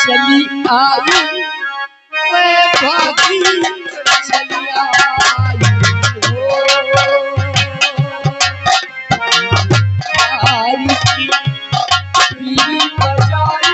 चली आई मैं भागी चली आई आई की पीली बजाई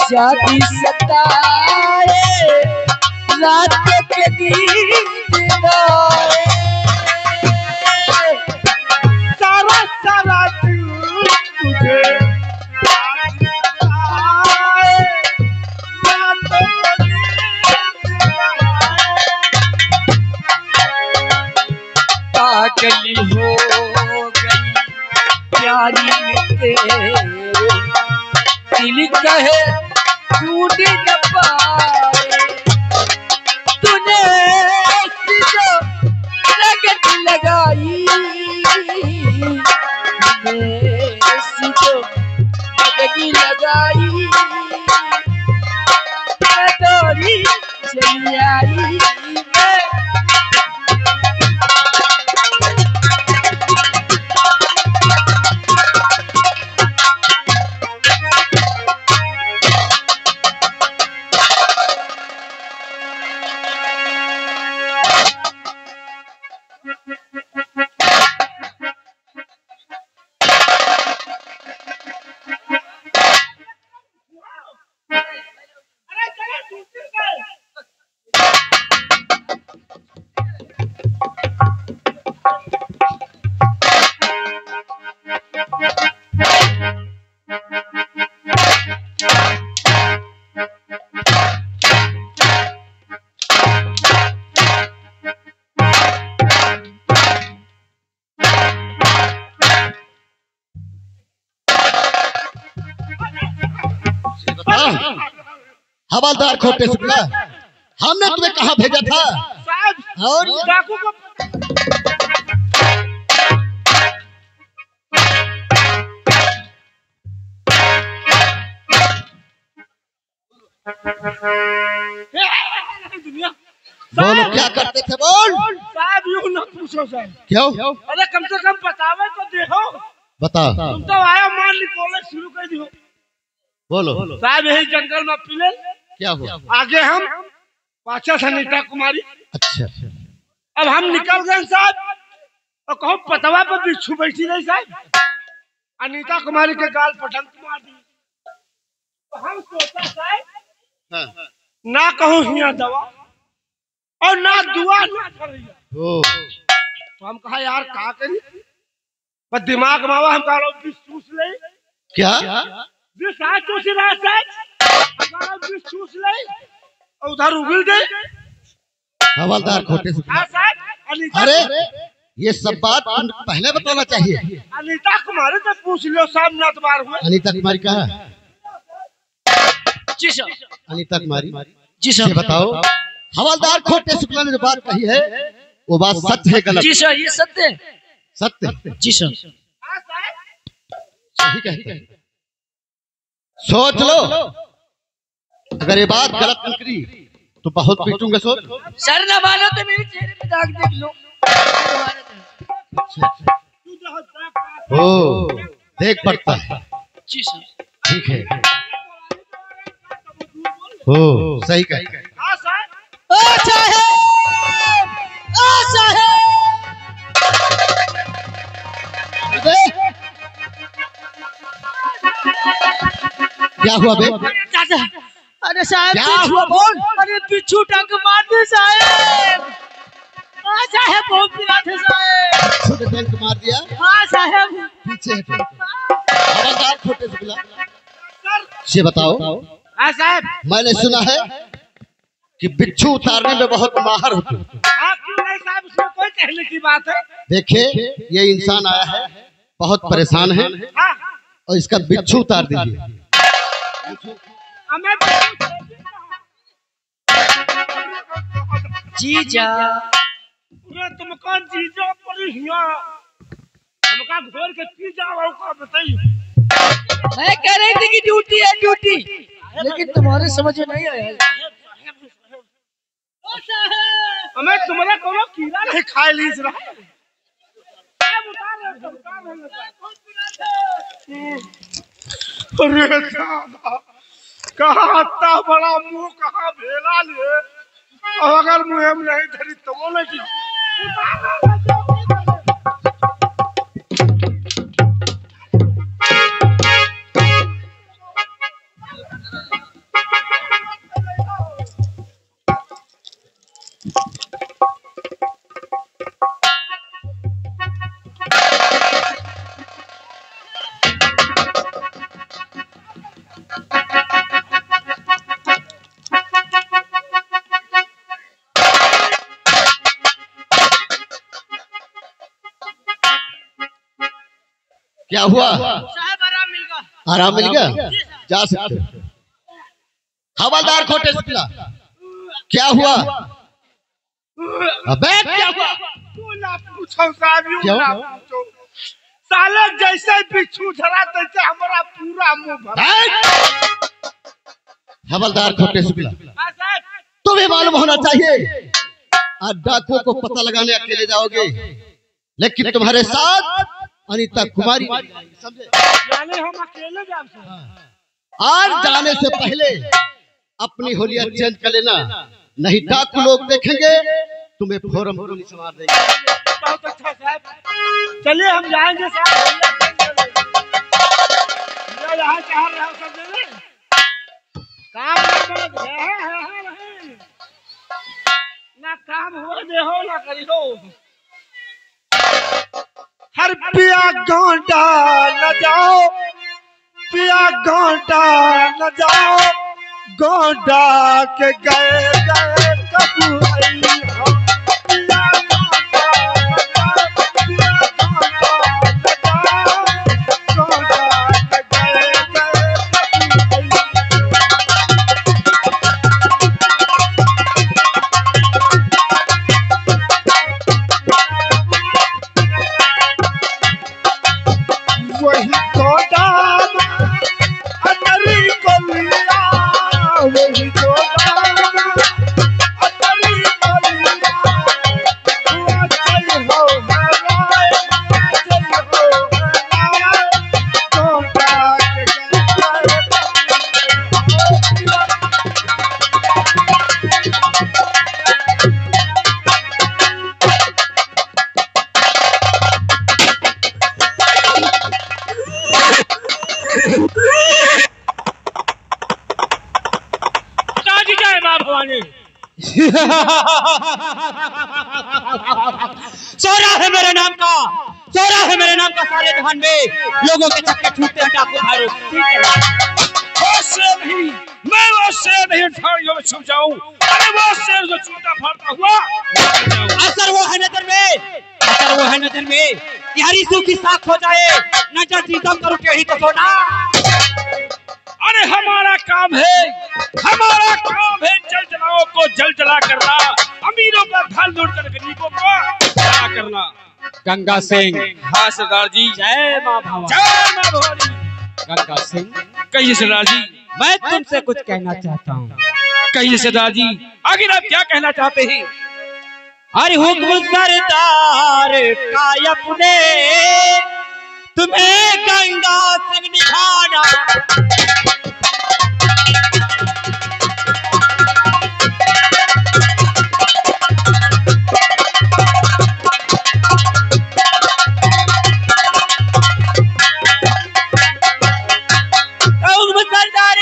शादी सताए रात के नींद आए सारा सारा तुझे पागली हो गई प्यारी में तेरे दिल कहे टूट न पाए तूने जो लगन लगाई तूने जो लगन लगाई डोरी चली आई हवालदार खोटे शुक्ला, हमने तुम्हें कहाँ भेजा था? और डाकू को बोलो क्या करते थे? बोल साहब, यूं ना पूछो साहब। क्यों? अरे कम से कम बतावे तो देखो। बता। तुम तो आया मान ली कॉलेज शुरू कर दियो। बोलो साहब, यही जंगल में पिले क्या हुआ? आगे हम पाचा था नीता कुमारी। अच्छा, अब हम निकल गए साहब, और कहो पतवा पर बिच्छू बैठी रही साहब, अनीता कुमारी के गाल पर डंक मार दी। तो हम सोचा साहब ना कहूँ हिया दवा और ना दुआ ना छड़ैया। तो हम कहा यार का करी, पर दिमाग मावा हम कहा विष चूस ले। क्या विष आ चूस रहा साहब, विष चूस ले और उधर उगल गए। हवालदार खोटे शुक्ला, अरे ये सब बात पहले बताना चाहिए। अनीता कुमारी से पूछ लो साहब, ना तुम्हार हुए। अनीता कुमारी कहाँ है? जी सर। अनीता कुमारी जी सर। ये बताओ, हवालदार खोटे शुक्ला ने जो बात कही है वो बात सत्य है गलत? जी सर, ये सत्य है। सत्य? जी सर। सही कहते हैं। सोच लो, अगर ये बात गलत निकली तो बहुत पीटूंगा। सोच सर, ना मानो तो मेरे चेहरे पे दाग देख लो। ओ देख पड़ता है। जी सर। ठीक है, ओ सही कहते हैं। अच्छा है, अच्छा है। क्या हुआ बे? दादा, अरे साहब क्या हुआ बोल? अरे बिच्छू टंक मार दे साहब। हाँ साहब, बहुत पिला थे साहब। छोटे टैंक मार दिया? हाँ साहब। पीछे हटो। खबरदार छोटे शुक्ला, ये बताओ। हाँ साहब। मैंने सुना है कि बिच्छू उतारने में बहुत माहिर होते। हाँ क्यों नहीं साहब, उसमें कोई कहने की बात है। देखिए ये इंसान आया है, बहुत परेशान है, हाँ और इसका बिच्छू उतार दीजिए। हमें जीजा, तुम कौन चीजों पर हमका घोर के पी जाओ का बताइए। मैं कह रही थी कि ड्यूटी है ड्यूटी, लेकिन तुम्हारे समझ में नहीं आया। हमें तुम्हारा कोनो कीड़ा नहीं खाए लीज रहा। अरे दादा, कहाँ इतना बड़ा मुंह, कहाँ भेला लिए, और अगर मुँह में नहीं धरी तो वो नहीं। क्या हुआ? साहब आराम मिल गया। आराम मिल गया? जा सकते हो। खबरदार खोटे शुक्ला, क्या हुआ? अबे क्या हुआ? ना पूछो साहब, यूं क्या ना हुआ? पूछो। साले जैसे बिच्छू धरा तैसे हमारा पूरा मुंह भरा। खबरदार खोटे शुक्ला, हाँ साहब। तुम्हें मालूम होना चाहिए आज डाकुओं को पता लगाने अकेले जाओगे, लेकिन तुम्हारे साथ अनीता कुमारी समझे? यानी हम अकेले जा सकते हैं। आज जाने से पहले अपनी होलिया चेंज कर लेना, नहीं डाकू लोग देखेंगे तुम्हें फोरम पुलिस मार देगी। बहुत अच्छा साहब, चलिए हम जाएंगे साहब। यहाँ चाह रहे हो सब जगह काम ना काम हो दे हो ना करी हो। हर पिया गांडा न जाओ, पिया गांडा न जाओ, गांडा के गए गए कबू आई हो। पिया गांडा न जाओ, पिया गांडा न जाओ, गांडा के गए गए कबू आई हो। वही गोदा अंदर को लिया, वही गोदा अंदर को लिया। चल हो हराए, चल हो हराए, गोदा के गए। जय मां भवानी। सोरा है मेरे नाम का, सोरा है मेरे नाम का सारे जहान में, लोगों के चक्के छूटते हैं डाकू भाई। वो शेर नहीं, मैं वो शेर नहीं झाड़ियों में छुप जाऊं। अरे वो शेर जो छूटा फाड़ता हुआ असर वो है नजर में, असर वो है नजर में, यारी सूखी साख हो जाए, नजर सीधम करो टेढ़ी तो सोना। अरे हमारा काम है, हमारा काम है जल जलाओ को जल जला करना, अमीरों का धन लूट कर गरीबों को जला करना। गंगा सिंह। हाँ सरदार जी। जय मां भवानी। जय मां भवानी। गंगा सिंह, कहिए सरदार जी। मैं तुमसे कुछ कहना चाहता हूँ। कहिए सरदार जी, आखिर आप क्या कहना चाहते हैं? अरे हुक्म सरदार का अपने, तुम्हें गंगा सिंह निभाना। हुक्म सरदार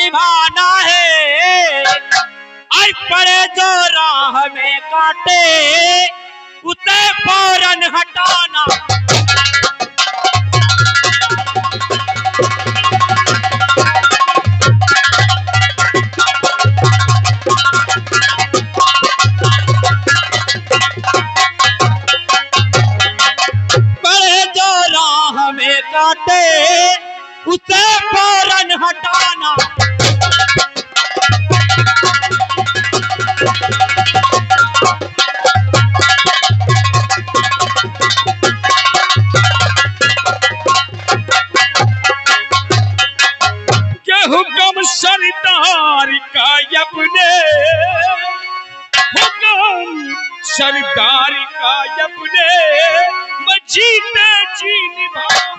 निभाना है। और पड़े जो राह में काटे उसे फौरन हटाना। पड़े जो राह में काटे उसे फौरन हटाना। हुक्म सरदार का अपने, हुक्म सरदार का अपने, मैं जीते जी निभाऊं।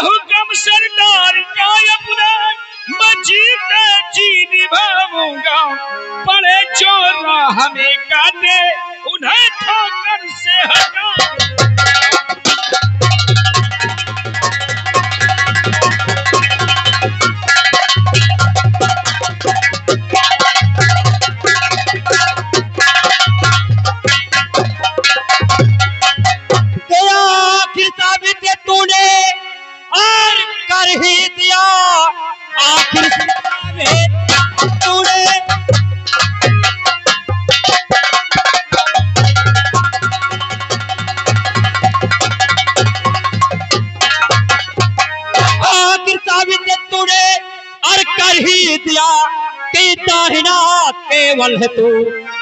हुक्म सरदार का अपने, मैं जीते जी निभाऊंगा। पड़े जो राह में काटे उन्हें ठोकर से हटा। तेरा आखिर साबित तूने और कर ही दिया। आखिर तूने साबित तूने और कर ही दिया कि दाहिना केवल है तू।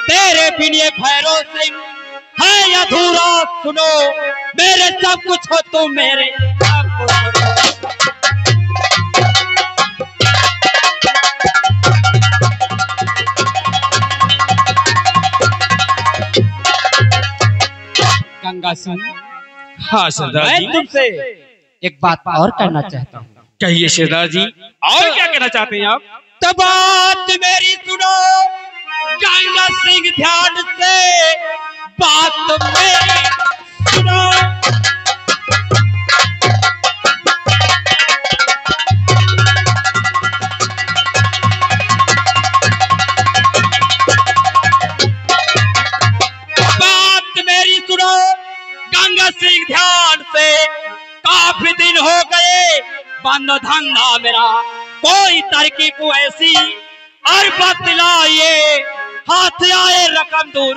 तेरे बिन ये भैरव सिंह है अधूरा। सुनो मेरे सब कुछ हो तू, मेरे सब कुछ हो। गंगा सिंह। हाँ सरदार जी। मैं तुमसे एक बात और कहना चाहता हूँ। कहिए सरदार जी, और क्या कहना चाहते हैं आप? तो बात मेरी सुनो गंगा सिंह, ध्यान से बात मेरी सुनो। बात मेरी सुनो गंगा सिंह, ध्यान से। काफी दिन हो गए बंद धंधा मेरा, कोई तरकीब ऐसी और बतलाइए। हाथ आए रकम दूर।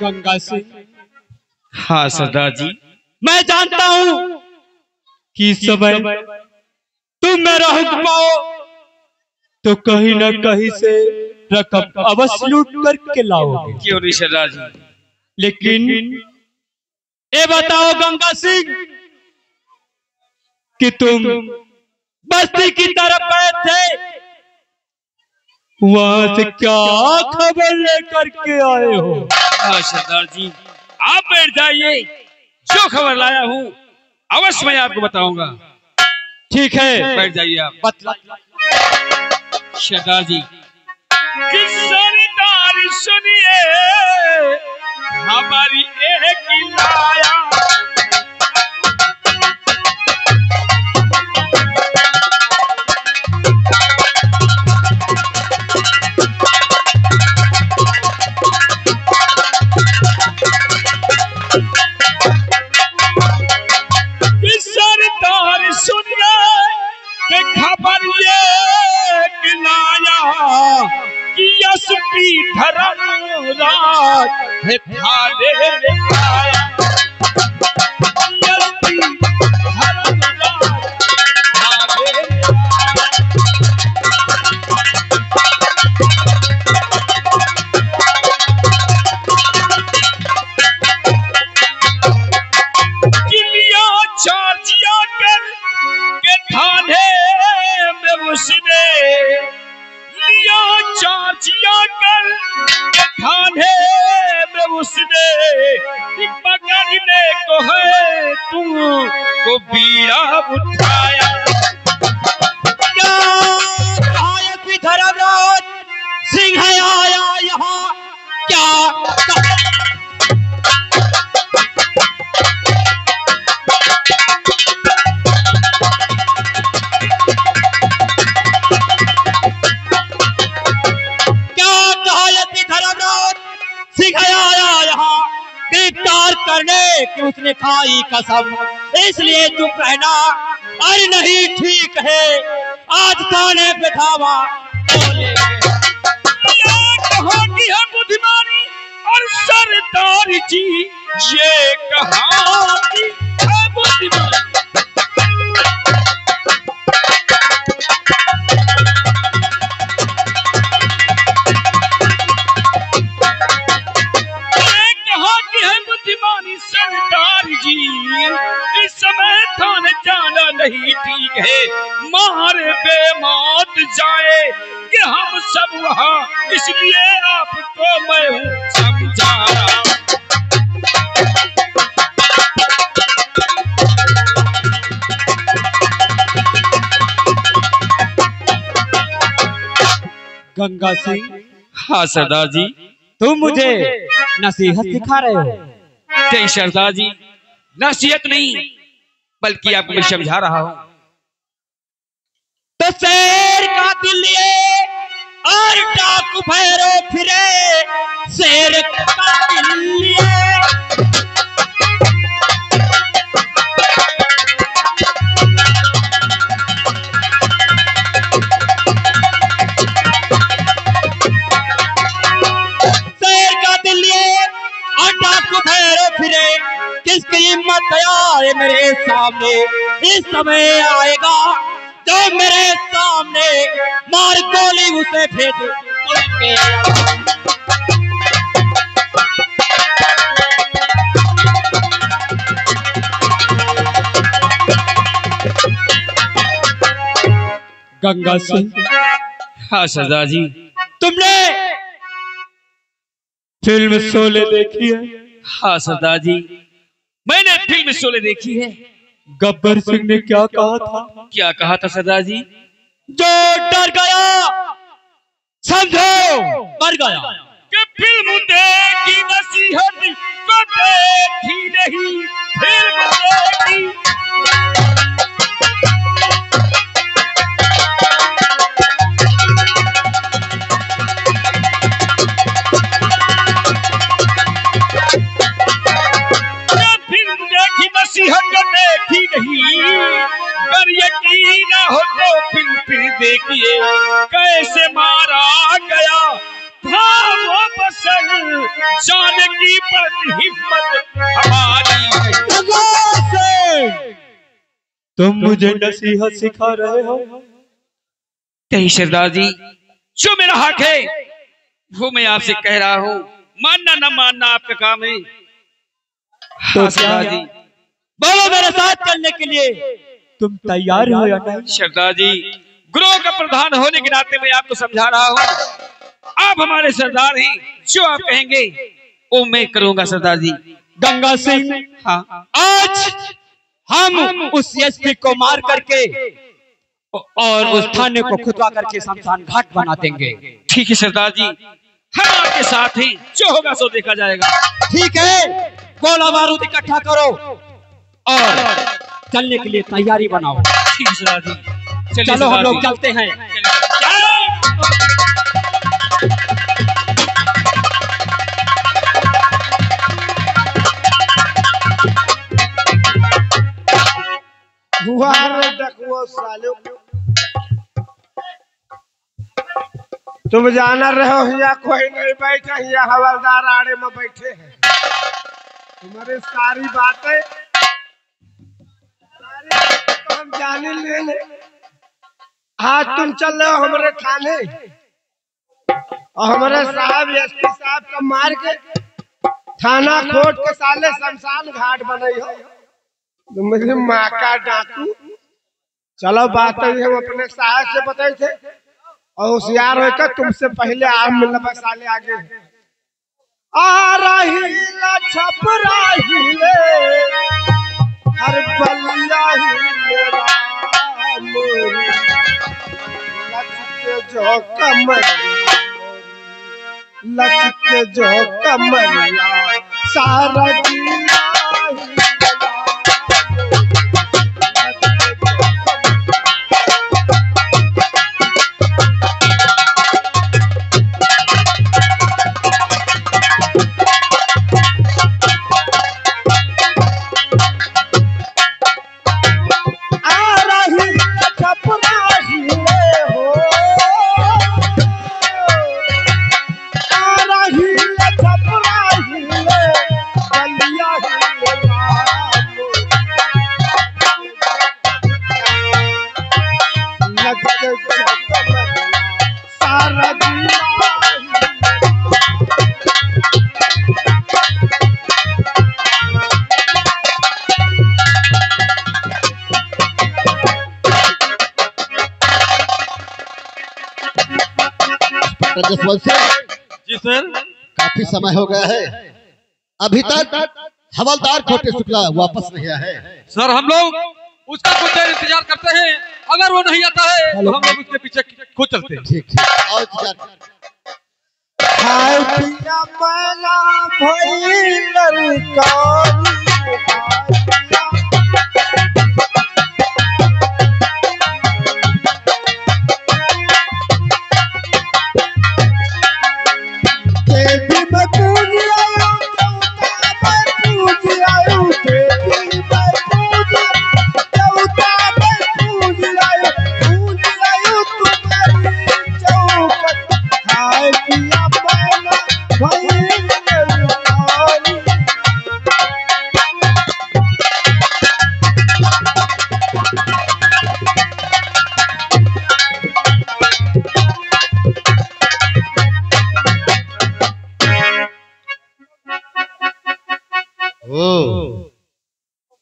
गंगा सिंह। हाँ सरदार जी। मैं जानता हूँ कि इस समय तुम मेरा हुक्म पाओ तो कहीं न कहीं से रकम अवश्य लूट करके लाओगे। क्यों नहीं सरदार जी। लेकिन ये बताओ गंगा सिंह कि तुम बस्ती की तरफ गए थे, वहां से क्या खबर लेकर के आए हो? हाँ सरदार जी, आप बैठ जाइए, जो खबर लाया हूँ अवश्य मैं आपको बताऊंगा। ठीक है, बैठ जाइए आप। बतला। सरदार जी। सरदार सुनिए हमारी एक लाया, सरदार सुनिए खबर ये लाया कि एसपी धर्मराज है थाने आया। एसपी धर्मराज किलिया चार्जिया के थाने में उसने लिया चार्ज के थाने में उसने पकड़ने को है तुम को बीड़ा उठाया। क्या कहा ये धर्मराज सिंह आया यहाँ, क्या गिरफ्तार करने की उसने खाई कसम, इसलिए चुप रहना। अरे नहीं ठीक है, आज थाने पे धावा कहानी है बुद्धिमानी और सरदार जी, ये कहानी है बुद्धिमानी। सरदार जी इस समय थाने जाना नहीं ठीक है, मारे बेमौत जाए कि हम सब वहाँ, इसलिए आपको मैं हूँ समझा रहा। गंगा सिंह, हाँ सरदार जी। तुम मुझे नसीहत सिखा रहे हो? नहीं सरदार जी, नसीहत नहीं बल्कि आपको मैं समझा रहा हूँ। तो शेर का दिल लिए और डाकू भैरो फिरे, शेर का दिल लिए फिरे, किसकी हिम्मत आए मेरे सामने। इस समय आएगा जो मेरे सामने, मार गोली उसे भेज। गंगा सिंह, हाँ सरदार जी। तुमने फिल्म शोले देखी है? हाँ सरदार जी, मैंने फिल्म शोले देखी है। गब्बर सिंह ने क्या कहा था? क्या कहा था सरदार जी? जो डर गया समझो मर गया। कि फिल्म देखी नसीहत को देखी नहीं, फिल्म देखी देखी नहीं, अगर यकीन हो तो फिल्म देखिए कैसे मारा गया था वो बसर, जानकी पर हिम्मत हमारी है। तुम मुझे नसीहत सिखा रहे हो? नहीं सरदार जी, जो मेरा हक है वो मैं आपसे कह रहा हूँ, मानना न मानना आपका काम है। तो सरदार जी बोलो, मेरे साथ चलने के लिए तुम तैयार हो या नहीं? सरदार जी, गुरु का प्रधान होने के नाते मैं आपको समझा रहा हूँ, आप हमारे सरदार हैं, जो आप कहेंगे वो मैं करूंगा सरदार जी। गंगा सिंह, हाँ, आज हम उस एसपी को मार करके और उस थाने को खुदवा करके शमशान घाट बना देंगे। ठीक है सरदार जी, हम आपके साथ हैं, जो होगा सो देखा जाएगा। ठीक है, गोला बारूद इकट्ठा करो और चलने के लिए तैयारी बनाओ। ठीक है सरदार जी, चलो हम लोग चलते हैं। तुम जाना रहो या कोई नहीं बैठा, या हवलदार आड़े में बैठे हैं। तुम्हारी सारी बातें तो हम जाने ले। आज तुम चल रहे हो हमारे थाने और हमारे साहब एसपी साहब का मार के थाना कोर्ट के साले शमशान घाट बने हो। मुझे माँ का डाकू। चलो बात हम अपने साहब से बताए थे, और होशियार होकर तुमसे पहले आम मिलना साले आगे आ रही छप रही हर बलिया लचके जो कमरिया सारा जिला जसवंत सिंह जी सर। काफी समय हो गया है, अभी तक हवलदार खोटे शुक्ला वापस नहीं आया है। सर हम लोग उसका कुछ देर इंतजार करते हैं, अगर वो नहीं आता है तो हम लोग उसके पीछे खुद चलते हैं। ठीक ठीक और इंतजार। हाय पिया मैना भई ललकारी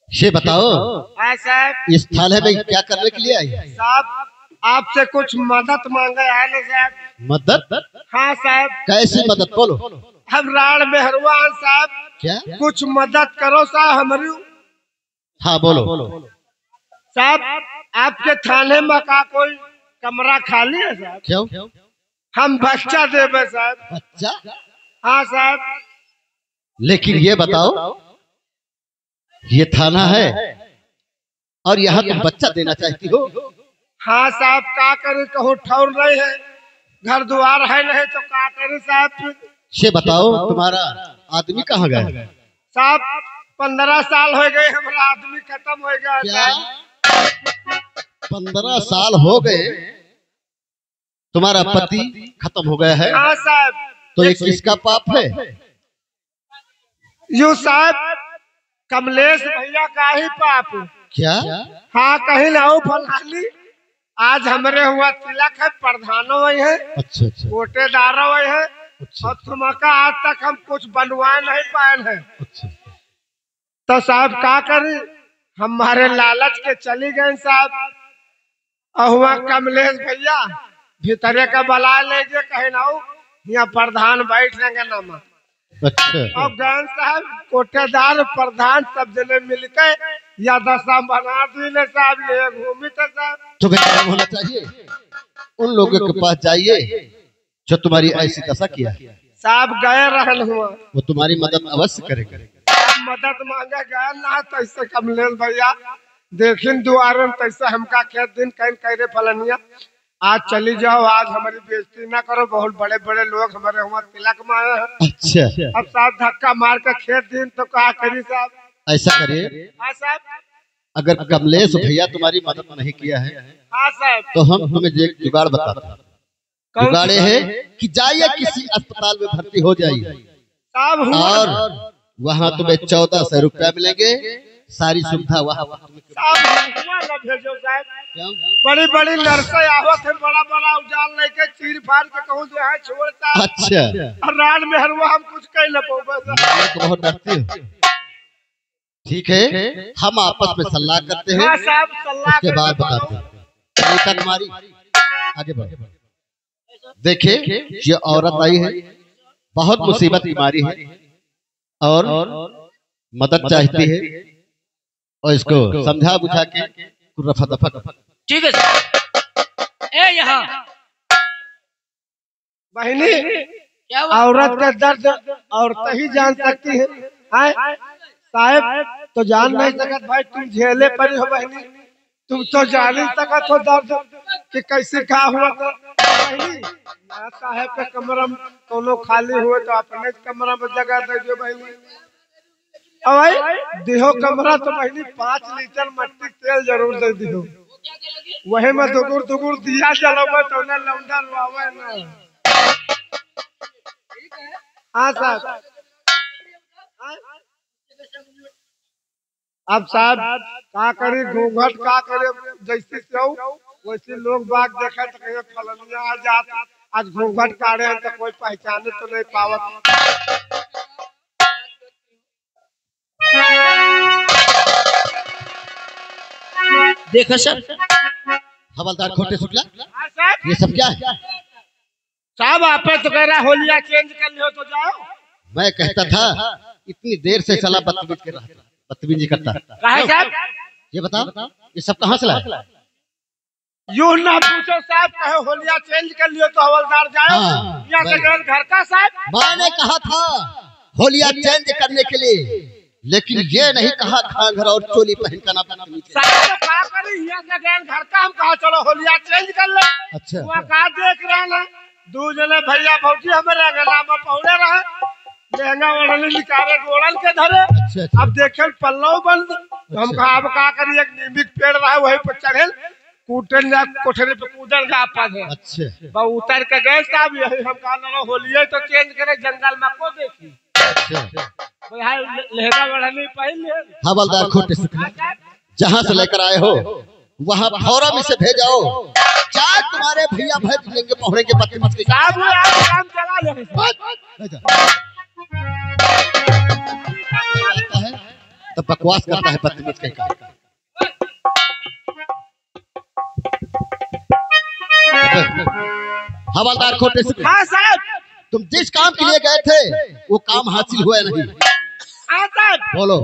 ये बताओ साहब इस थाने में क्या करने के लिए आई? साहब आपसे कुछ मदद मांगे है ना साहब। मदद? हाँ साहब। कैसी मदद बोलो? हम राण मेहरवान साहब, क्या कुछ मदद करो साहब हमारी। हाँ बोलो। साहब आपके थाने में का कोई कमरा खाली है साहब? क्यों? हम बच्चा देवे साहब। बच्चा? हाँ साहब। लेकिन ये बताओ ये थाना है और यहाँ तुम बच्चा देना चाहती हो? हाँ साहब का करे, कहो ठौर नहीं है, घर द्वार है नहीं तो का करे साहब। ये बताओ तुम्हारा आदमी कहाँ गया? साहब 15 साल हो गए हमारा आदमी खत्म हो गया। क्या 15 साल हो गए तुम्हारा पति खत्म हो गया है? हाँ साहब। तो ये किसका पाप है? यू साहब कमलेश भैया का ही पाप। क्या? हाँ कहीं लाओ फलानी, आज हमारे हुआ तिलक है, प्रधानो वही है, अच्छा अच्छा कोटेदारो वही है। अच्छा और तुम्हारा आज तक हम कुछ बनवा नहीं पाए हैं। अच्छा। तो साहब का करी, हमारे लालच के चली गए साहब। और हुआ कमलेश भैया भीतरे का बला ले गए, कहीं लाओ यहाँ प्रधान बैठ रहेंगे नामा। अच्छा। और गैन साहब कोटेदार प्रधान सब जने मिलकर या दशा बना दी साहब, ये घूमी थे साहब। तुम्हें क्या होना चाहिए, उन लोगों के पास जाइए जो तुम्हारी ऐसी दशा किया। साहब गए रहन हुआ, वो तुम्हारी मदद अवश्य करेंगे। मदद मांगे गए ना, तैसे कमलेश भैया देखिन दुआरन तैसे हमका खेत दिन कहीं करे फलनिया, आज चली जाओ, आज हमारी बेइज्जती ना करो, बहुत बड़े बड़े लोग हमारे हुआ तिलक में आए हैं। अच्छा। अब साहब धक्का मार के खेत दिन तो कहा करी साहब। ऐसा करिए, हाँ साहब। अगर कमलेश भैया तुम्हारी मदद नहीं किया है हाँ साहब। तो हम तुम्हें एक जुगाड़ बताते हैं। जुगाड़े है कि जाइए किसी अस्पताल में भर्ती हो जाइए साहब, और वहाँ तुम्हें 1400 रुपया मिलेंगे, सारी सुविधा वहाँ भेजो साहब। बड़ी बड़ी नर्सें आवत है, बड़ा बड़ा उजाल लेके चीर फाड़ के कहूँ जो है छोड़ता। अच्छा। और रात में हरवा हम कुछ कह न पाओ। बहुत डरती हो। ठीक है, हम आपस में सलाह करते हैं, हाँ साहब, सलाह उसके बाद बताते हैं। कुमारी आगे बढ़ो। देखिए ये औरत आई है, बहुत मुसीबत की मारी है और मदद चाहती है और इसको समझा बुझा के रफा दफा कर। ठीक है सर। ए यहाँ बहनी, क्या हुआ? औरत का दर्द औरत ही जान सकती है। साहब तो जान नहीं सकत भाई, तुम झेले पड़ी हो बहनी, तुम तो जान ही सकत हो दर्द कि कैसे क्या हुआ। तो बहनी साहब के कमरा में कोनो खाली हुए तो अपने कमरा में जगह दे दो बहनी। और भाई दिहो कमरा तो बहनी 5 लीटर मट्टी तेल जरूर दे दियो, वही में दुगुर दुगुर दिया जलावे तो ना लौंडा लुआवे ना। हाँ साहब। अब साहब का करे, घूंघट का करे, जैसे से वैसे लोग बाग देखा तो कहे फलनिया आ जात, आज घूंघट काढ़े हैं तो कोई पहचाने तो नहीं पावत। देखो सर, हवलदार खोटे शुक्ला, हाँ साहब। ये सब क्या है? साहब आप तो कह रहा होलिया चेंज कर लियो तो जाओ। मैं कहता था इतनी देर से साला बदतमीजी करता। कहा साहब? ये बताओ ये सब कहाँ से लाया? यूं ना पूछो साहब, कहे होलिया चेंज कर लियो तो हवलदार जाओ। हाँ, या घर का साहब मैंने कहा था होलिया चेंज करने के लिए, लेकिन ये नहीं कहा घाघरा और चोली पहन कर ना बदतमीजी। साहब तो क्या करी, घर का हम कहा चलो होलिया चेंज कर ले। अच्छा वहाँ कहा देख रहे ना, 2 जने भैया भौजी हमारे अंगना में पहुले रहे, लहंगा ओढ़ने निकाले गोड़न के धरे। अच्छा। अब देखे पल्लव बंद, तो हम कहा अब का करी, एक नींबी के पेड़ रहा वही पर चढ़े कूटन जा कोठरी पे कूदन का आपस है। अच्छा उतर के गए साहब, यही हम कहा ना होलिये तो चेंज करे, जंगल में को देखी भाई लहंगा ओढ़ने पहले। हवलदार खोटे शुक्ला, जहाँ से लेकर आए हो वहाँ फौरन इसे भेजाओ, चाहे तुम्हारे भैया भेज लेंगे पहुंचे के बदतमीज के। साहब वो आज काम चला ले तो बकवास करता है बदतमीज के का। हवलदार खोटे शुक्ला, हाँ साहब। तुम जिस काम के लिए गए थे वो काम हासिल हुआ नहीं। हाँ साहब। बोलो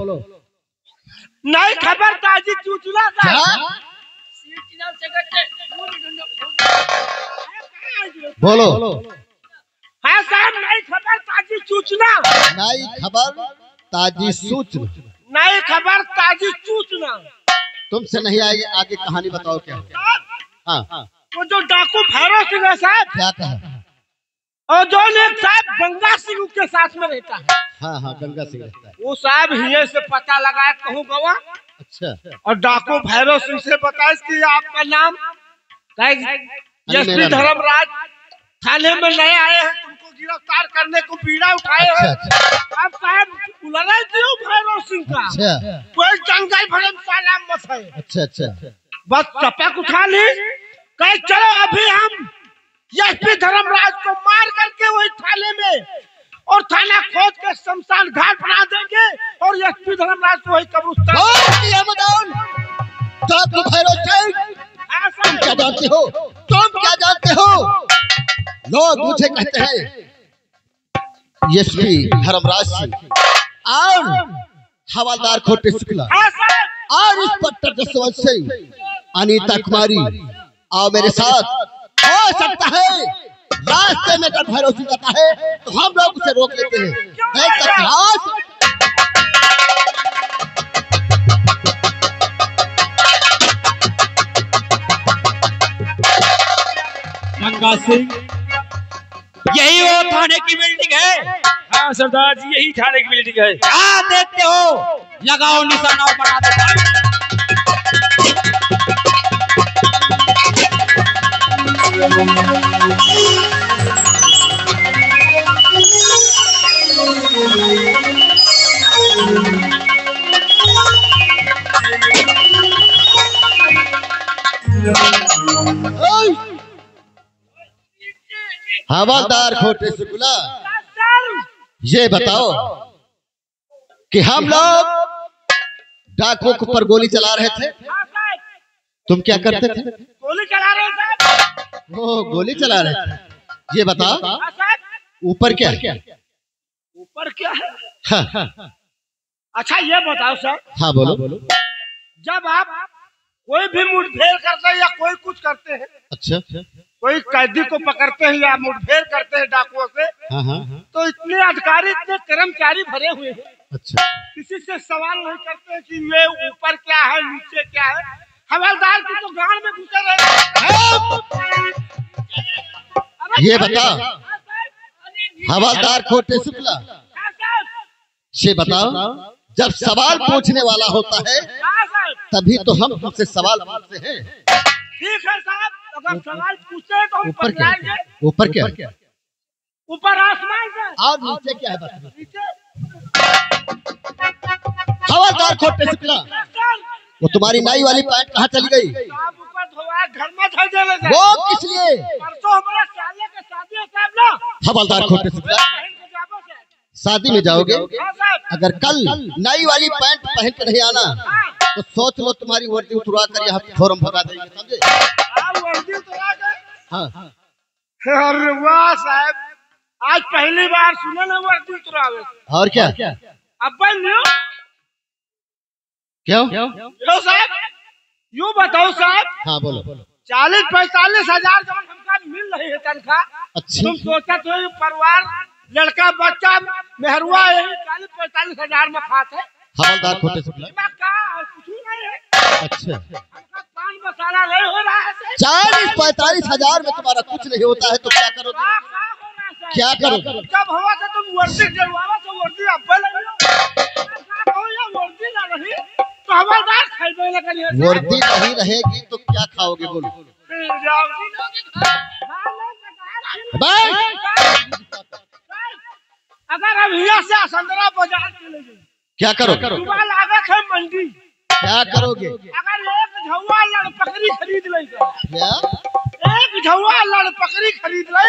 नहीं खबर ताजी चूचला क्या? साहब। बोलो हाँ साहब, नई खबर ताजी सूचना। नई खबर ताजी सूचना। नई खबर ताजी सूचना। तुमसे नहीं आई, आगे कहानी बताओ क्या? हाँ वो जो डाकू भैरव सिंह है साहब, क्या कहा? और जो एक साहब गंगा सिंह के साथ में रहता है। हाँ हाँ गंगा सिंह रहता है। वो साहब हिये से पता लगाए कहूँ गवा। अच्छा। और डाकू भैरव सिंह से बताए कि आपका नाम एसपी धर्मराज थाने में नए आए हैं, तुमको गिरफ्तार करने को बीड़ा उठाए हैं। अच्छा। अब साहब लड़ाई क्यों भैरव सिंह का? अच्छा। कोई जंगल भरम साला मत है। अच्छा अच्छा। बस टपक उठा ली, कहे चलो अभी हम एसपी धर्मराज को मार करके वही थाने में और थाना खोद के शमशान घाट बना देंगे और एसपी धर्मराज को वही कब्रिस्तान। तुम क्या जानते हो? तुम क्या जानते हो? लोग मुझे कहते हैं एसपी धर्मराज सिंह और हवलदार खोटे शुक्ला और इंस्पेक्टर जसवंत सिंह, अनीता कुमारी आओ मेरे साथ। हो सकता है रास्ते में अगर भैरव सिंह आता है तो हम लोग उसे रोक लेते हैं। गंगा सिंह, यही वो थाने की बिल्डिंग है? हाँ सरदार जी, यही थाने की बिल्डिंग है। क्या देखते हो? लगाओ निशाना, बना दो। हवलदार खोटे शुक्ला, ये बताओ कि हम लोग डाकुओं के ऊपर गोली चला रहे थे, तुम क्या करते थे? गोली चला रहे साहब। वो गोली चला रहे थे। ये बता हाँ साहब, ऊपर क्या है? ऊपर क्या है? हाँ अच्छा ये बताओ सर, हाँ बोलो। जब आप कोई भी मुठभेड़ करते हैं या कोई कुछ करते हैं, अच्छा कोई कैदी को पकड़ते हैं या मुठभेड़ करते हैं डाकुओं से, हाँ हाँ तो इतने अधिकारी इतने कर्मचारी भरे हुए हैं, अच्छा किसी से सवाल नहीं करते कि ये ऊपर क्या है नीचे क्या है। हवलदार की तो गांड में घुसे रहे। ये बता हवलदार खोटे शुक्ला, ये बताओ जब सवाल पूछने वाला होता है तभी तो हम तुमसे सवाल पूछते हैं। ठीक है साहब, अगर सवाल पूछते हैं तो हम ऊपर क्या बतलाएंगे। ऊपर क्या ऊपर आसमान है और नीचे क्या है बता। नीचे हवलदार खोटे शुक्ला, वो तुम्हारी नाई वाली पैंट कहाँ चली गई? साहब ऊपर धोया घर में धर देले जाए। वो किस लिए? परसों हमारा साले के शादी है साहब ना, हवलदार खोटे शुक्ला, बहन के जाबो से। शादी में जाओगे, हाँ साहब, अगर कल नाई वाली पैंट पहन कर नहीं आना हाँ, तो सोच लो तुम्हारी वर्दी उतरवा कर यहाँ फौरन भगा देंगे, समझे? आप वर्दी तो आ गए। हाँ अरे वाह साहब, आज पहली बार सुने ना वर्दी उतरावे। और क्या अब न्यू क्यों? यो साहब, यूँ बताओ साहब, हाँ बोलो। 40-45 हजार जब हमका मिल रही है तनख्वाह, अच्छा तुम सोचा तो ये परिवार लड़का बच्चा मेहरुआ यही 40-45 हजार में खाते है। हवलदार खोटे शुक्ला, इसमें क्या है? कुछ नहीं है, अच्छा हमका पान मसाला नहीं हो रहा है सर। 40-45 हजार में तुम्हारा कुछ नहीं होता है तो क्या करोगे? क्या हो रहा है सर? क्या करोगे? जब हुआ था तुम वर्दी जलवावा तो वर्दी अब्बे लगी वर्दी ना रही तो हवलदार खरीदे ना करिए। वर्दी नहीं रहेगी तो क्या खाओगे बोलो? अगर हम यहाँ से असंदरा बाजार चले गए, क्या करोगे? सुबह लागत है मंडी, क्या करोगे? अगर एक झौआ लड़ पकड़ी खरीद ले, क्या? एक झौआ लड़ पकड़ी खरीद ले,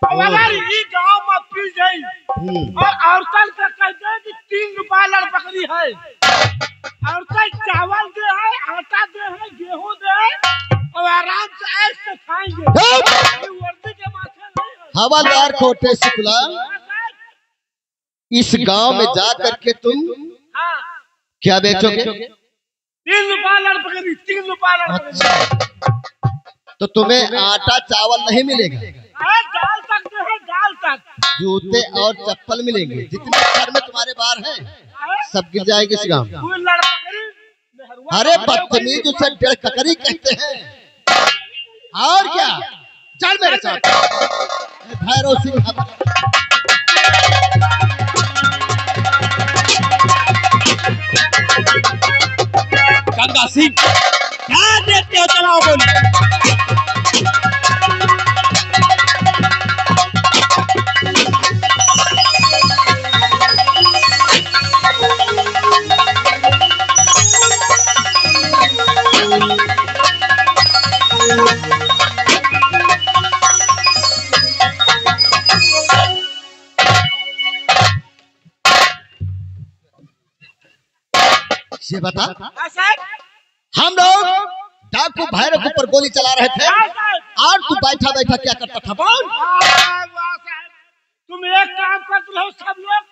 और अगर ये गांव में पी जाए और औरतन से कहते हैं कि 3 रुपया लड़ पकड़ी है, औरतें चावल दे है, आटा दे है, गेहूं दे है और आराम से ऐसे खाएंगे। ये वर्दी के माथे नहीं है। हवलदार खोटे शुक्ला, इस गांव में जा करके तुम हाँ, क्या बेचोगे? 3 रुपया लड़ पकड़ी, 3 रुपया लड़ पकड़ी। तो तुम्हें आटा चावल नहीं मिलेगा, अरे दाल तक दे है, दाल तक। जूते और चप्पल मिलेंगे। जितने घर में तुम्हारे बाहर हैं सब गिर जाएंगे इस गांव में। कोई लड़ पकड़ी मेहरुआ। अरे बदतमीज, उसे डेढ़ ककरी कहते हैं। और क्या? चल मेरे साथ। भैरव सिंह गंगा सिंह, क्या देखते हो? चलाओ बोलो। ये बता, हाँ साहब, हम लोग डाकू भैरव के ऊपर गोली चला रहे थे हाँ साहब। और तू बैठा बैठा क्या करता था बोल? वाह साहब, तुम एक काम करते हो, सब लोग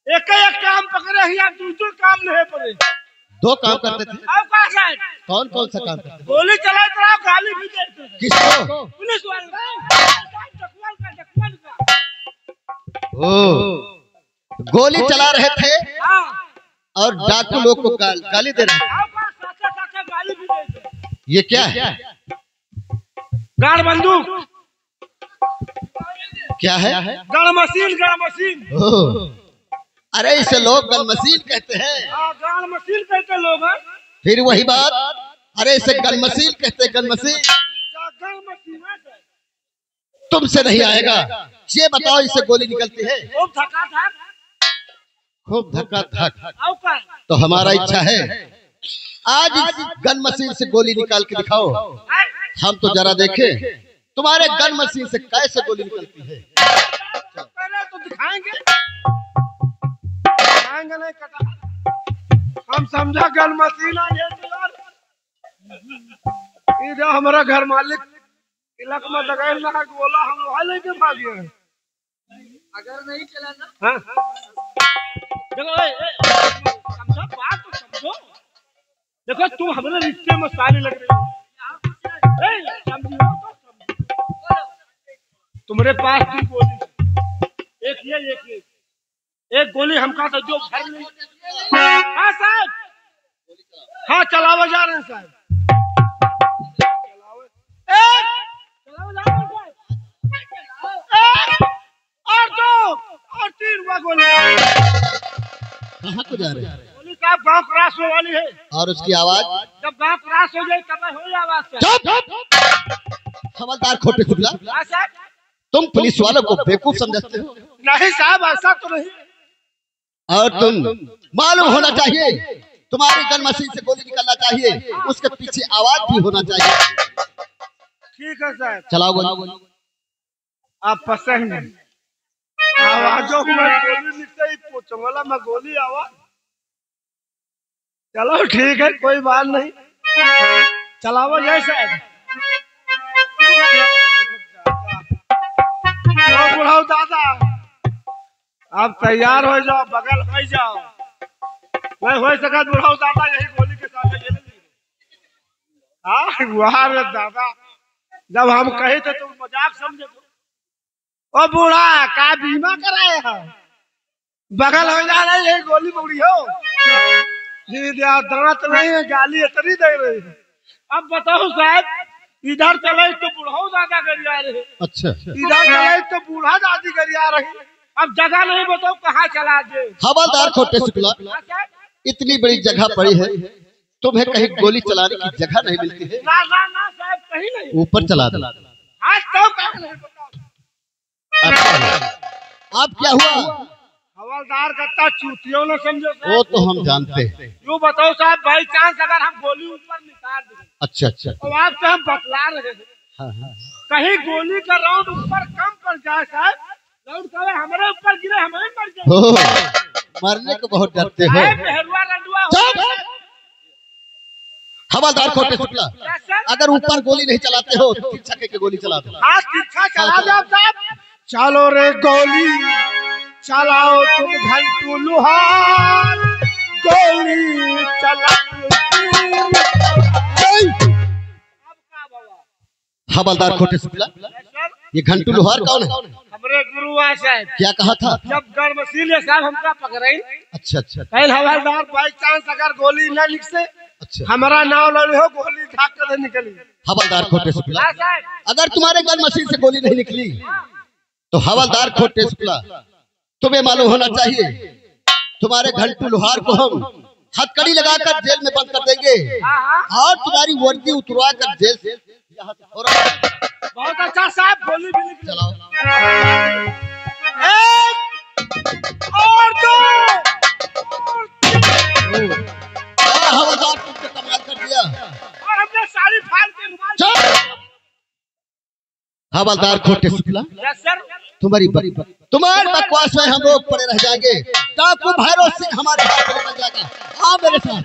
एक काम पकड़े ही, दूसरे काम नहीं पड़े। 2 काम करते थे। अब कहा साहब, कौन कौन सा काम करते थे? गोली चलाए तो आप गाली भी देते हैं। किसको? पुलिस वाले का। ओ, गोली चला रहे थे हाँ, और डाकू लोग को गाली दे रहे थे। साथे गाली भी देते हैं। ये क्या है? गाड़ बंदूक, क्या है? Gun machine, gun machine. ओ, अरे इसे लोग गन मशीन कहते हैं। हाँ, गन मशीन कहते लोग हैं। फिर वही बात, अरे इसे गन मशीन कहते हैं, गन मशीन। गन मशीन है सर। तुमसे नहीं आएगा। ये बताओ, इसे गोली निकलती है? खूब थका था। खूब धक्का धक। अब का तो हमारा इच्छा है आज इस गन मशीन से गोली निकाल के दिखाओ, हम तो जरा देखें तुम्हारे गन मशीन से कैसे गोली निकलती है। पहले तो दिखाएंगे, दिखाएंगे नहीं कटा। हम समझा गन मशीन आ गया यार। इधर हमारा घर मालिक तिलक में लगाए ना गोला हम वहां लेके भागे हैं। अगर नहीं चलाना हाँ देखो समझो बात तो समझो। देखो तुम हमारे रिश्ते में सारी लग रही हो। समझो तो समझो। तुम्हारे पास की गोली एक ये एक गोली हमका तो जो भर ली। हाँ साहब हाँ चलावा जा रहे हैं साहब। और दो और तीन हुआ गोली। कहाँ को जा रहे हैं? गोली साहब गांव क्रॉस होने वाली है। और उसकी आवाज? जब गांव क्रॉस हो जाए तब हो आवाज। हवलदार खोटे शुक्ला, हाँ साहब तुम पुलिस वालों को बेवकूफ समझते हो? नहीं साहब ऐसा तो नहीं। और तुम मालूम होना चाहिए, तुम्हारी गन मशीन से गोली निकलना चाहिए, उसके पीछे आवाज भी होना चाहिए। ठीक है साहब चलाओ गोली। आप पसंद है आवाजों में गोली निकले ही पूछूंगा मैं गोली आवाज। चलो ठीक है कोई बात नहीं चलाओ जैसा है। बुढ़ाओ दादा आप तैयार हो जाओ बगल हो जाओ। मैं हो सका बुढ़ाओ दादा यही गोली के साथ हाँ वाह रे दादा जब हम कहे थे तुम मजाक समझे। ओ बूढ़ा का बीमा कराए है बगल हो जा रही है गोली बुढ़ी हो। दांत नहीं है गाली इतनी दे रही है। अब बताओ साहब इधर चले तो बूढ़ा दादा गरिया रहे। अच्छा इधर चले तो बूढ़ा दादी गरिया रही। अब जगह नहीं बताओ कहाँ चला दे। हवलदार खोटे शुक्ला, इतनी बड़ी जगह पड़ी है, तुम्हें कहीं गोली चलाने की जगह नहीं मिलती है? ना ना ना साहब कहीं नहीं। ऊपर चला दो। आज तो कहीं नहीं बताओ। आप क्या हुआ? हवलदार करता चूतियों ने समझो। वो तो हम जानते हैं। यूँ बताओ साहब बाई चांस अगर हम गोली ऊपर निकाल दें अच्छा अच्छा तो आपसे हम बतला रहे हैं। हाँ हाँ। कहीं गोली का राउंड ऊपर कम पड़ जाए साहब राउंड कहे हमारे ऊपर गिरे हमें मर जाए। मरने को बहुत डरते हो। मेहरुआ रंडुआ हो। हवलदार खोटे शुक्ला, अगर ऊपर गोली नहीं चलाते हो तो छक्के की गोली चला दो। हाँ तिरछा चला दो साहब। चलो रे गोली चलाओ तुम घंटू लुहार गोली चला। हवलदार खोटे शुक्ला, ये घंटू लोहार कौन है? हमारे गुरु साहब। क्या कहा था? जब गर्मशील साहब हमका पकड़े। अच्छा अच्छा। कल हवलदार बाई चांस अगर गोली न निकले अच्छा हमारा नाम लड़े हो गोली झाक कर निकली। हवलदार खोटे शुक्ला, हाँ साहब अगर तुम्हारे गन मशीन से गोली नहीं निकली तो हवलदार खोटे शुक्ला, तुम्हें मालूम होना चाहिए, तुम्हारे घंटू लोहार को हम हथकड़ी लगाकर जेल में बंद कर देंगे और तुम्हारी वर्दी उतरवा कर जेल से यहाँ से बहुत अच्छा साहब गोली भी निकली। चलाओ। एक और दो हवलदार तुमने कमाल कर दिया। और हमने सारी फाइल के रुमाल। हवलदार खोटे शुक्ला, यस सर। तुम्हारी बकवास में हम लोग पड़े रह जाएंगे। डाकू भैरव सिंह हमारे हाथ में बन जाएगा। आओ मेरे साथ।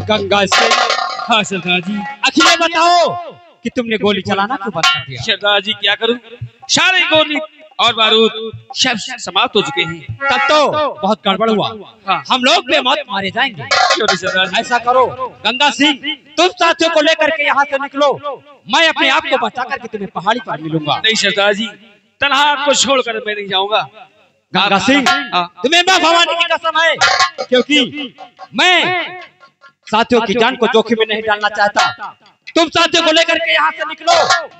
गंगा सिंह। हाँ सरदार जी। आखिर ये बताओ कि तुमने गोली चलाना क्यों बंद कर दिया? सरदार जी क्या करूं सारे गोली और बारूद सब समाप्त हो चुके हैं। तब तो बहुत गड़बड़ हुआ। हाँ। हम लोग बेमौत मारे जाएंगे। छोटे सरदार जी ऐसा करो गंगा सिंह, तुम साथियों को लेकर के यहाँ से निकलो, मैं अपने आप को बचा करके तुम्हें पहाड़ी पर मिलूंगा। नहीं सरदार जी तनहा आपको छोड़कर मैं नहीं जाऊंगा। गंगा सिंह, हाँ। तुम्हें मां भवानी की कसम है, क्योंकि मैं साथियों की जान को जोखिम में नहीं डालना चाहता। तुम साथियों को लेकर के यहाँ से निकलो,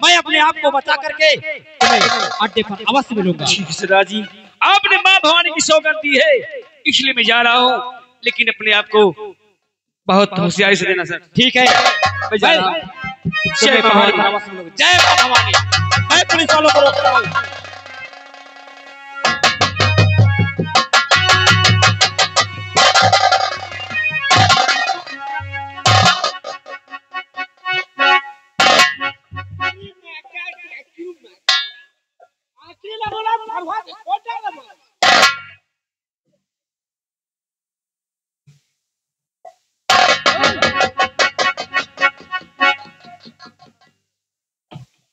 मैं अपने आप को बचा करके तुम्हें अड्डे पर अवश्य मिलूंगा। ठीक है सरदार जी आपने माँ भवानी की सौगंध दी है इसलिए मैं जा रहा हूँ, लेकिन अपने आप को बहुत होशियारी से देना सर। ठीक है, मैं जा रहा हूँ। जय भवानी, जय भवानी। मैं पुलिस वालों को रोक रहा हूँ।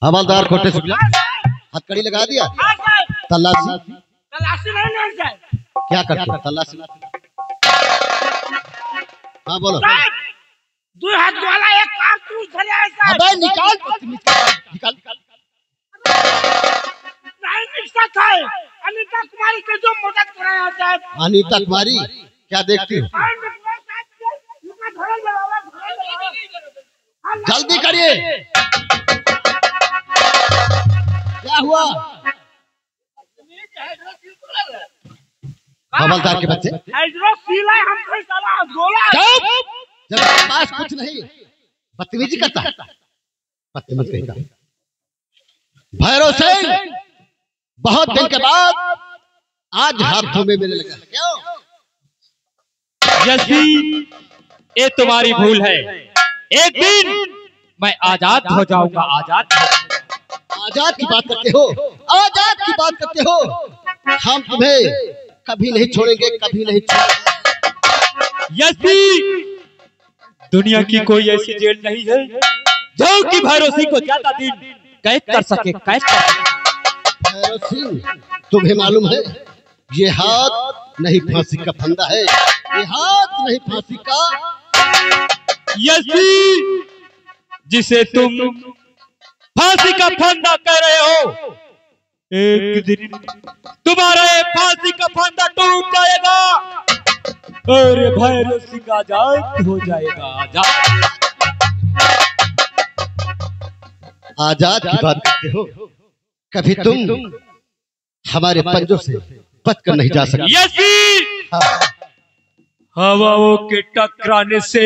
हवलदार खोटे शुक्ला हथकड़ी लगा दिया। हाँ साहब, तलाशी तलाशी नहीं साहब। क्या करते हो? तलाशी। हाँ बोलो। साहब, 2 हाथ वाला एक कारतूस धरे है साहब। अबे निकाल। नहीं निकसा था। अनीता कुमारी के जो मदद कराया साहब। अनीता कुमारी क्या देखती हो? जल्दी करिए। क्या हुआ? हवलदार के बच्चे हाइड्रोक्सील है, हमको साला गोला। चुप! जब तेरे पास कुछ नहीं बदतमीजी करता है। बदतमीज कहेगा। भैरव सिंह बहुत दिन के बाद आज हाथों में मिलने लगा। क्यों? यसी ये तुम्हारी भूल है। एक दिन मैं आजाद हो जाऊंगा। आजाद की बात करते हो? आजाद की बात करते हो? हम तुम्हें कभी नहीं छोड़ेंगे, कभी नहीं छोड़ेंगे। यसी दुनिया की कोई ऐसी जेल नहीं है जो कि भैरव सिंह को ज्यादा दिन कैद कर सके। भैरव सिंह तुम्हें मालूम है ये हाथ नहीं फांसी का फंदा है। ये हाथ नहीं फांसी का। यसी जिसे तुम फांसी का फंदा कह रहे हो, एक दिन तुम्हारा ये फांसी का फंदा टूट जाएगा और भैरव सिंह आजाद हो जाएगा। आजाद की बात करते हो? कभी तुम हमारे पंजों से बच कर नहीं जा सकते। यसी हवाओं के टकराने से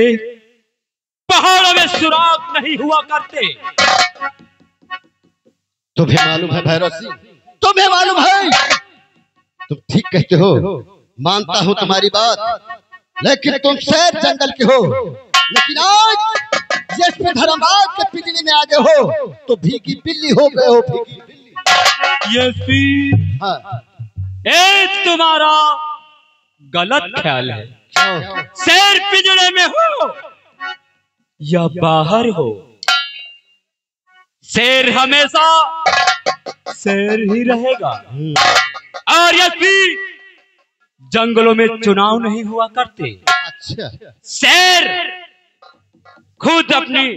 पहाड़ों में सुराग नहीं हुआ करते। तुम्हें मालूम है भैरव सिंह, तुम्हें मालूम है? तुम ठीक कहते हो, मानता हूं तुम्हारी बात, लेकिन तुम शेर जंगल के हो। लेकिन आज जिस पे धर्मराज के पिंजरे में आ गए हो तो भीगी बिल्ली हो गए हो। भीगी बिल्ली। यसी हाँ। ये तुम्हारा गलत ख्याल है। शेर पिंजरे में हो या बाहर हो, शेर हमेशा शेर ही रहेगा। और यदि जंगलों में चुनाव नहीं हुआ करते, अच्छा, शेर खुद अपनी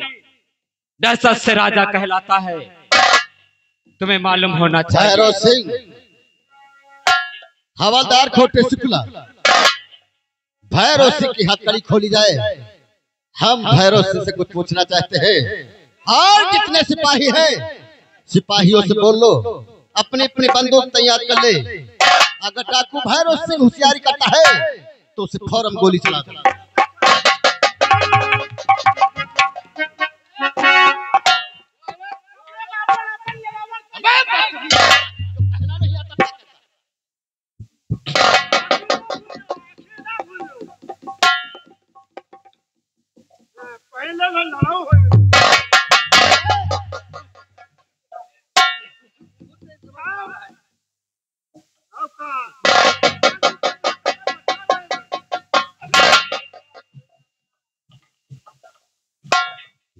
दहशत से राजा कहलाता है। तुम्हें मालूम होना चाहिए। भैरव सिंह, हवलदार खोटे शुक्ला, भैरव सिंह की हथकड़ी खोली जाए। हम भैरव सिंह से कुछ पूछना चाहते हैं। और जितने सिपाही हैं, सिपाहियों से बोल लो अपनी अपनी बंदूक तैयार कर ले। अगर डाकू भैरव सिंह होशियारी करता है तो उसे फौरन गोली चला दो।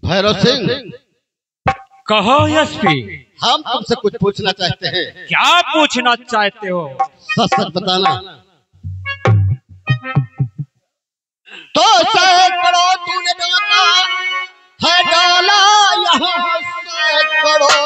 भैरव सिंह, कहो एसपी, हम तुमसे कुछ पूछना चाहते हैं। क्या पूछना चाहते हो? सच सच बताना। तो सैकड़ों तूने डाला है, डाला यहाँ सैकड़ों।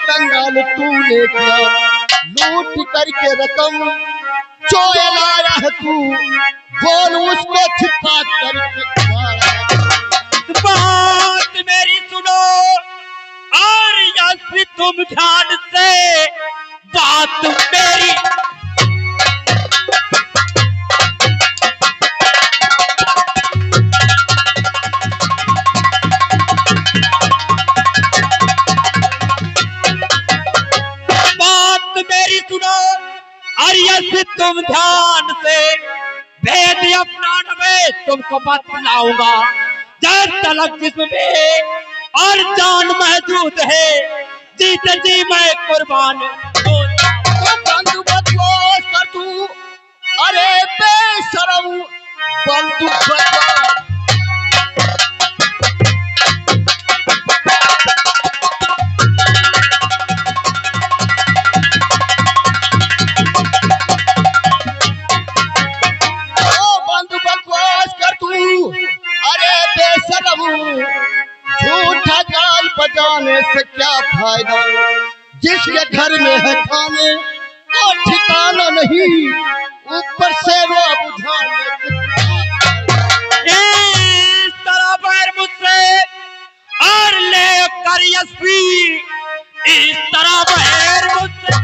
कंगाल तूने किया, लूट करके रकम चोए लाया है तू, बोल उसको छिपा करके। बात मेरी सुनो और यदि तुम ध्यान से बात मेरी तुम ध्यान से भेद अपनाने में तुमको बतलाऊंगा। जब तलक जिस्म में और जान मौजूद है, जीते जी मैं कुर्बान हो बंधु बकवास कर तू, अरे बेशरम बंधु बकवास। झूठा जाल बजाने से क्या फायदा, जिसके घर में है खाने और ठिकाना नहीं, ऊपर से वो बुझाने से इस तरह बैर मुझसे और ले कर यस्वी, इस तरह बैर मुझसे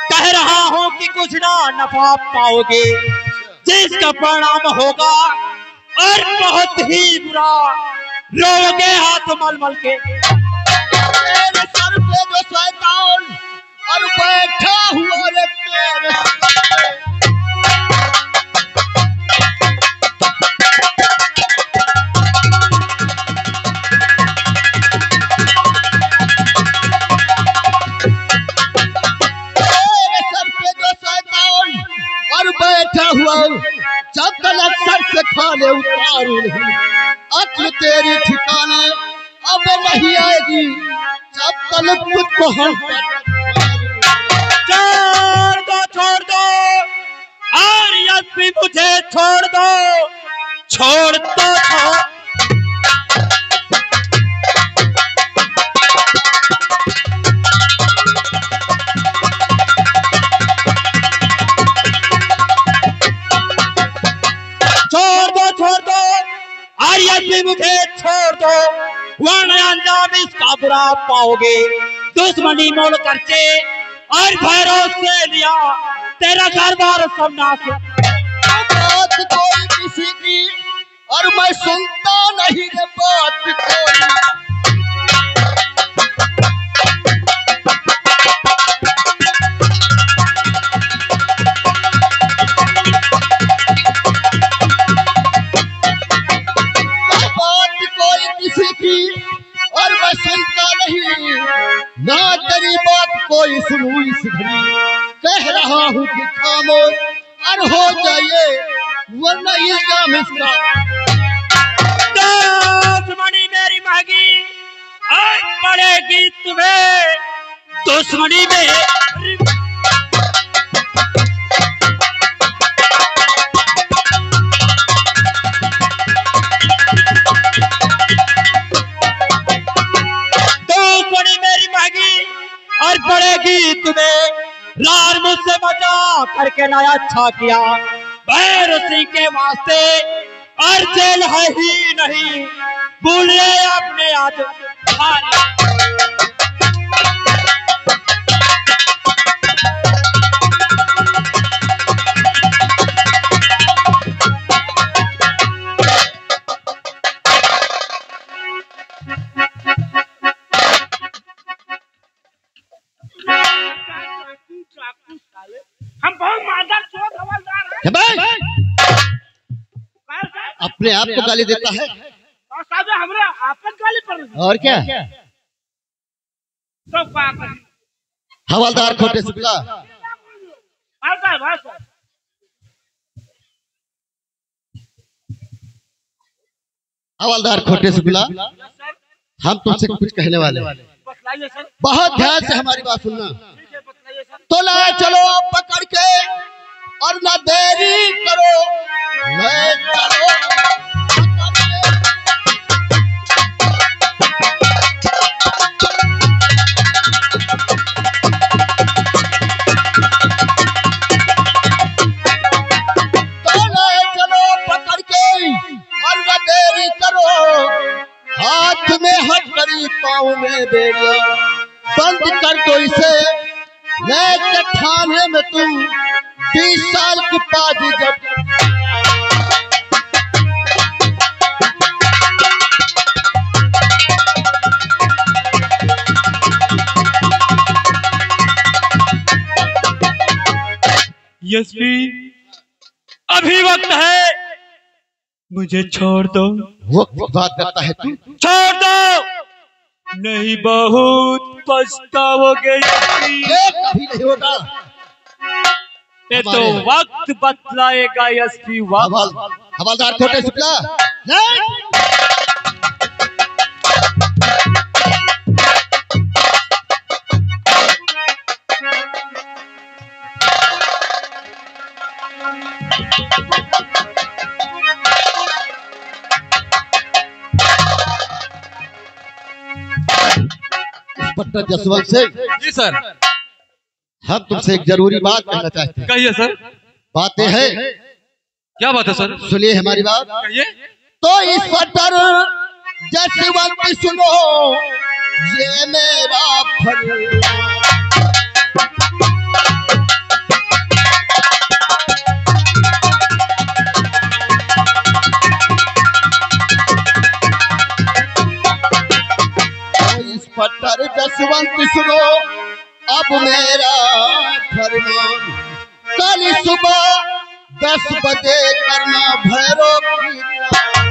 कह रहा हूं कि कुछ ना नफा पाओगे, जिसका परिणाम होगा और बहुत ही बुरा, रोगे हाथ मल मल के। तेरे सर पे जो शैतान और बैठा हुआ रे तेरे बैठा हुआ, जब तक सर से खाने उतारू नहीं, अक्ल तेरी ठिकाने अब नहीं आएगी, जब तक खुद को हम छोड़ दो और यस्वी मुझे छोड़ दो, छोड़ दो मुझे छोड़ दो, वरना अंजाम इसका बुरा पाओगे। दुश्मनी मोल करके और भैरव से लिया तेरा घर बार सब नाश। बात कोई किसी की और मैं सुनता नहीं रे बात कोई। और मैं सुनता नहीं, ना तेरी बात कोई सुनू इस घड़ी, कह रहा हूँ कि खामोश और हो जाइए, वरना ये काम इसका। दुश्मनी मेरी महंगी और पड़ेगी तुम्हें, दुश्मनी में और पड़ेगी तुम्हें। लार मुझसे बचा करके ना अच्छा किया, भैरव सिंह के वास्ते और जेल है ही नहीं, भूले अपने आज हम बहुत मादर चोर हवलदार हैं। अपने आप को गाली देता है और साहब हमरा आपन गाली पड़ रही और क्या। तो क्या करें? हवलदार खोटे शुक्ला, हवलदार खोटे शुक्ला, हम तुमसे कुछ कहने वाले हैं, बहुत ध्यान से हमारी बात सुनना। तो ले चलो पकड़ के और ना देरी करो, ले चलो पकड़ के और ना देरी करो, हाथ में हथकड़ी पाँव में बेड़िया, बंद कर दो इसे, लेके थाने में तुम 20 साल की पाजी जब एसपी अभी वक्त है, मुझे छोड़ दो। वक्त की बात करता है तू? छोड़ दो, नहीं बहुत पछताओगे एसपी। ये कभी नहीं होगा। ये तो वक्त बतलाएगा एसपी, वक्त। हवालदार खोटे शुक्ला, नहीं। Inspector Jaswant Singh ji sir. हम तुमसे एक जरूरी बात कहना चाहते हैं। कहिए सर। बातें हैं। क्या बात है सर? सुनिए हमारी बात। कहिए। तो इंस्पेक्टर जसवंत सुनो, ये मेरा फरियाद। इंस्पेक्टर जसवंत सुनो, अब मेरा फरमान। कल सुबह 10 बजे करना भैरव की